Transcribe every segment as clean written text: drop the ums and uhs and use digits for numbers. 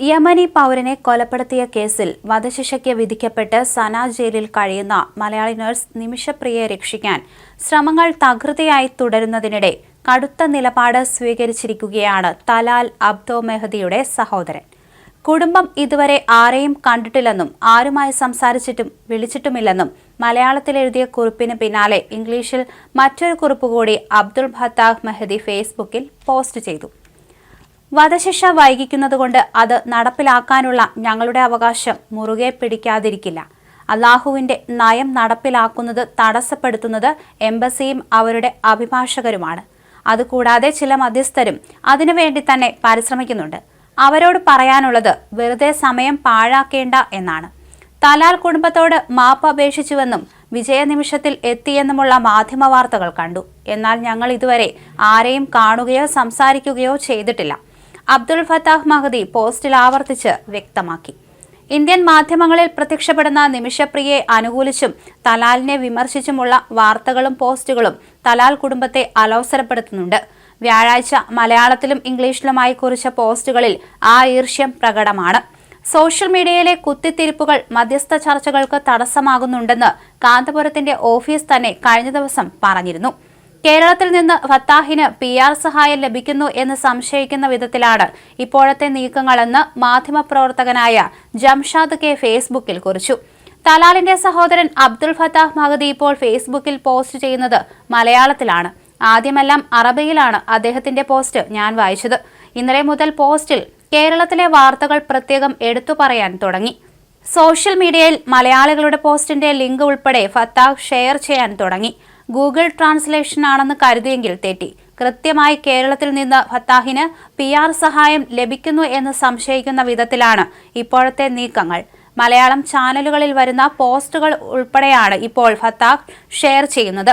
യമനി പൗരനെ കൊലപ്പെടുത്തിയ കേസിൽ വധശിക്ഷയ്ക്ക് വിധിക്കപ്പെട്ട് സന ജയിലിൽ കഴിയുന്ന മലയാളി നഴ്സ് നിമിഷപ്രിയയെ രക്ഷിക്കാൻ ശ്രമങ്ങൾ തകൃതിയായി തുടരുന്നതിനിടെ കടുത്ത നിലപാട് സ്വീകരിച്ചിരിക്കുകയാണ് തലാൽ അബ്ദോ മെഹദിയുടെ സഹോദരൻ. കുടുംബം ഇതുവരെ ആരെയും കണ്ടിട്ടില്ലെന്നും ആരുമായി സംസാരിച്ചിട്ടും വിളിച്ചിട്ടുമില്ലെന്നും മലയാളത്തിൽ എഴുതിയ കുറിപ്പിന് പിന്നാലെ ഇംഗ്ലീഷിൽ മറ്റൊരു കുറിപ്പ് കൂടി അബ്ദുൾ ഫത്താഹ് മെഹദി ഫേസ്ബുക്കിൽ പോസ്റ്റ് ചെയ്തു. വധശിക്ഷ വൈകിക്കുന്നതുകൊണ്ട് അത് നടപ്പിലാക്കാനുള്ള ഞങ്ങളുടെ അവകാശം മുറുകെ പിടിക്കാതിരിക്കില്ല. അല്ലാഹുവിന്റെ നയം നടപ്പിലാക്കുന്നത് തടസ്സപ്പെടുത്തുന്നത് എംബസിയും അവരുടെ അഭിഭാഷകരുമാണ്. അതുകൂടാതെ ചില മധ്യസ്ഥരും അതിനുവേണ്ടി തന്നെ പരിശ്രമിക്കുന്നുണ്ട്. അവരോട് പറയാനുള്ളത് വെറുതെ സമയം പാഴാക്കേണ്ട എന്നാണ്. തലാൽ കുടുംബത്തോട് മാപ്പ് അപേക്ഷിച്ചുവെന്നും വിജയനിമിഷത്തിൽ എത്തിയെന്നുമുള്ള മാധ്യമ വാർത്തകൾ കണ്ടു. എന്നാൽ ഞങ്ങൾ ഇതുവരെ ആരെയും കാണുകയോ സംസാരിക്കുകയോ ചെയ്തിട്ടില്ല. അബ്ദുൾ ഫത്താഹ് മെഹദി പോസ്റ്റിൽ ആവർത്തിച്ച് വ്യക്തമാക്കി. ഇന്ത്യൻ മാധ്യമങ്ങളിൽ പ്രത്യക്ഷപ്പെടുന്ന നിമിഷപ്രിയയെ അനുകൂലിച്ചും തലാലിനെ വിമർശിച്ചുമുള്ള വാർത്തകളും പോസ്റ്റുകളും തലാൽ കുടുംബത്തെ അലോസരപ്പെടുത്തുന്നുണ്ട്. വ്യാഴാഴ്ച മലയാളത്തിലും ഇംഗ്ലീഷിലുമായി കുറിച്ച പോസ്റ്റുകളിൽ ആ ഈർഷ്യം പ്രകടമാണ്. സോഷ്യൽ മീഡിയയിലെ കുത്തിത്തിരിപ്പുകൾ മധ്യസ്ഥ ചർച്ചകൾക്ക് തടസ്സമാകുന്നുണ്ടെന്ന് കാന്തപുരത്തിന്റെ ഓഫീസ് തന്നെ കഴിഞ്ഞ ദിവസം പറഞ്ഞിരുന്നു. കേരളത്തിൽ നിന്ന് ഫത്താഹിന് PR സഹായം ലഭിക്കുന്നു എന്ന് സംശയിക്കുന്ന വിധത്തിലാണ് ഇപ്പോഴത്തെ നീക്കങ്ങളെന്ന് മാധ്യമപ്രവർത്തകനായ ജംഷാദ് കെ ഫേസ്ബുക്കിൽ കുറിച്ചു. തലാലിന്റെ സഹോദരൻ അബ്ദുൾ ഫത്താഹ് മെഹദി ഇപ്പോൾ ഫേസ്ബുക്കിൽ പോസ്റ്റ് ചെയ്യുന്നത് മലയാളത്തിലാണ്. ആദ്യമെല്ലാം അറബിയിലാണ് അദ്ദേഹത്തിന്റെ പോസ്റ്റ് ഞാൻ വായിച്ചത്. ഇന്നലെ മുതൽ പോസ്റ്റിൽ കേരളത്തിലെ വാർത്തകൾ പ്രത്യേകം എടുത്തു പറയാൻ തുടങ്ങി. സോഷ്യൽ മീഡിയയിൽ മലയാളികളുടെ പോസ്റ്റിന്റെ ലിങ്ക് ഉൾപ്പെടെ ഫത്താഹ് ഷെയർ ചെയ്യാൻ തുടങ്ങി. ഗൂഗിൾ ട്രാൻസ്ലേഷൻ ആണെന്ന് കരുതിയെങ്കിൽ തെറ്റി. കൃത്യമായി കേരളത്തിൽ നിന്ന് ഫത്താഹിന് PR സഹായം ലഭിക്കുന്നു എന്ന് സംശയിക്കുന്ന വിധത്തിലാണ് ഇപ്പോഴത്തെ നീക്കങ്ങൾ. മലയാളം ചാനലുകളിൽ വരുന്ന പോസ്റ്റുകൾ ഉൾപ്പെടെയാണ് ഇപ്പോൾ ഫത്താഹ് ഷെയർ ചെയ്യുന്നത്.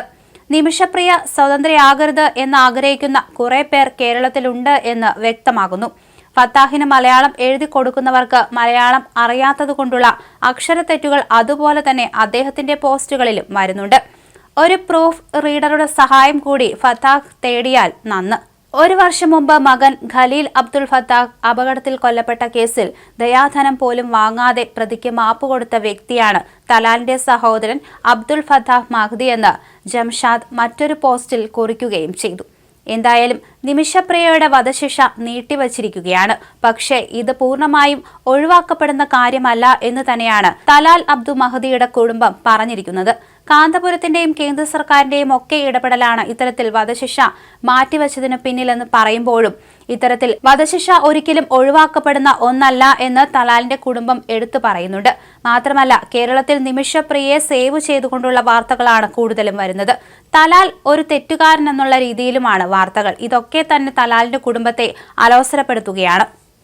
നിമിഷപ്രിയ സ്വതന്ത്രയാകരുത് എന്ന് ആഗ്രഹിക്കുന്ന കുറെ പേർ കേരളത്തിലുണ്ട് എന്ന് വ്യക്തമാകുന്നു. ഫത്താഹിന് മലയാളം എഴുതി കൊടുക്കുന്നവർക്ക് മലയാളം അറിയാത്തതുകൊണ്ടുള്ള അക്ഷരത്തെറ്റുകൾ അതുപോലെ തന്നെ അദ്ദേഹത്തിന്റെ പോസ്റ്റുകളിലും വരുന്നുണ്ട്. ഒരു പ്രൂഫ് റീഡറുടെ സഹായം കൂടി ഫത്താഹ് തേടിയാൽ നന്ന്. ഒരു വർഷം മുമ്പ് മകൻ ഖലീൽ അബ്ദുൾ ഫത്താഹ് അപകടത്തിൽ കൊല്ലപ്പെട്ട കേസിൽ ദയാധനം പോലും വാങ്ങാതെ പ്രതിക്ക് മാപ്പ് കൊടുത്ത വ്യക്തിയാണ് തലാലിന്റെ സഹോദരൻ അബ്ദുൾ ഫത്താഹ് മെഹദി എന്ന് ജംഷാദ് മറ്റൊരു പോസ്റ്റിൽ കുറിക്കുകയും ചെയ്തു. എന്തായാലും നിമിഷപ്രിയയുടെ വധശിക്ഷ നീട്ടിവച്ചിരിക്കുകയാണ്. പക്ഷേ ഇത് പൂർണ്ണമായും ഒഴിവാക്കപ്പെടുന്ന കാര്യമല്ല എന്ന് തന്നെയാണ് തലാൽ അബ്ദു മെഹദിയുടെ കുടുംബം പറഞ്ഞിരിക്കുന്നത്. കാന്തപുരത്തിന്റെയും കേന്ദ്ര സർക്കാരിന്റെയും ഒക്കെ ഇടപെടലാണ് ഇത്തരത്തിൽ വധശിക്ഷ മാറ്റിവെച്ചതിന് പിന്നിലെന്ന് പറയുമ്പോഴും ഇത്തരത്തിൽ വധശിക്ഷ ഒരിക്കലും ഒഴിവാക്കപ്പെടുന്ന ഒന്നല്ല എന്ന് തലാലിന്റെ കുടുംബം എടുത്തു പറയുന്നുണ്ട്. മാത്രമല്ല കേരളത്തിൽ നിമിഷപ്രിയയെ സേവ് ചെയ്തുകൊണ്ടുള്ള വാർത്തകളാണ് കൂടുതലും വരുന്നത്. തലാൽ ഒരു തെറ്റുകാരൻ എന്നുള്ള രീതിയിലുമാണ് വാർത്തകൾ. ഇതൊക്കെ തന്നെ തലാലിന്റെ കുടുംബത്തെ അലോസരപ്പെടുത്തുകയാണ്.